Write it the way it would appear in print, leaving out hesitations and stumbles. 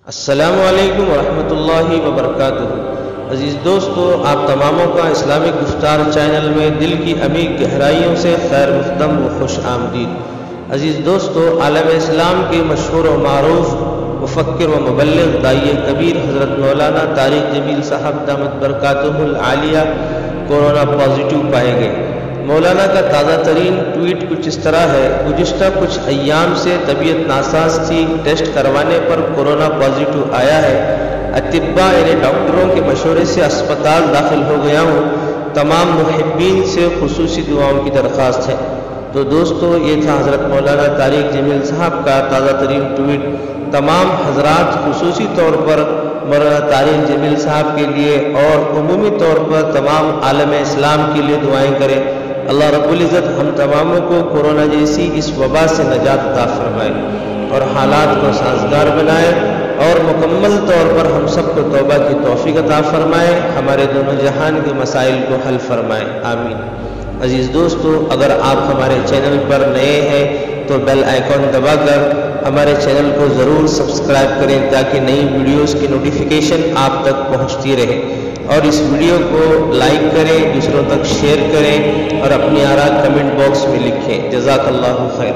السلام علیکم ورحمۃ اللہ وبرکاتہ۔ عزیز دوستو، آپ تماموں کا اسلامک گفتار چینل میں دل کی عمیق گہرائیوں سے خیر مقدم و خوش آمدید۔ عزیز دوستو، عالم اسلام کے مشہور و معروف مفکر و مبلغ داعی کبیر حضرت مولانا طارق جمیل صاحب دامت برکاتہ العالیہ کورونا پازیٹیو پائے گئے۔ مولانا کا تازہ ترین ٹویٹ کچھ اس طرح ہے: گزشتہ کچھ ایام سے طبیعت ناساز تھی، ٹیسٹ کروانے پر کورونا پازیٹیو آیا ہے۔ اطباء یعنی ڈاکٹروں کے مشورے سے اسپتال داخل ہو گیا ہوں۔ تمام محبین سے خصوصی دعاؤں کی درخواست ہے۔ تو دوستو، یہ تھا حضرت مولانا طارق جمیل صاحب کا تازہ ترین ٹویٹ۔ تمام حضرات خصوصی طور پر مولانا طارق جمیل صاحب کے لیے اور عمومی طور پر تمام عالم اسلام کے لیے دعائیں کریں۔ اللہ رب العزت ہم تماموں کو کورونا جیسی اس وبا سے نجات عطا فرمائے اور حالات کو سازگار بنائے اور مکمل طور پر ہم سب کو توبہ کی توفیق عطا فرمائے، ہمارے دونوں جہان کے مسائل کو حل فرمائے، آمین۔ عزیز دوستو، اگر آپ ہمارے چینل پر نئے ہیں تو بیل آئیکن دبا کر ہمارے چینل کو ضرور سبسکرائب کریں تاکہ نئی ویڈیوز کی نوٹیفیکیشن آپ تک پہنچتی رہے، اور اس ویڈیو کو لائک کریں، دوسروں تک شیئر کریں اور اپنی آراء کمنٹ باکس میں لکھیں۔ جزاک اللہ خیر۔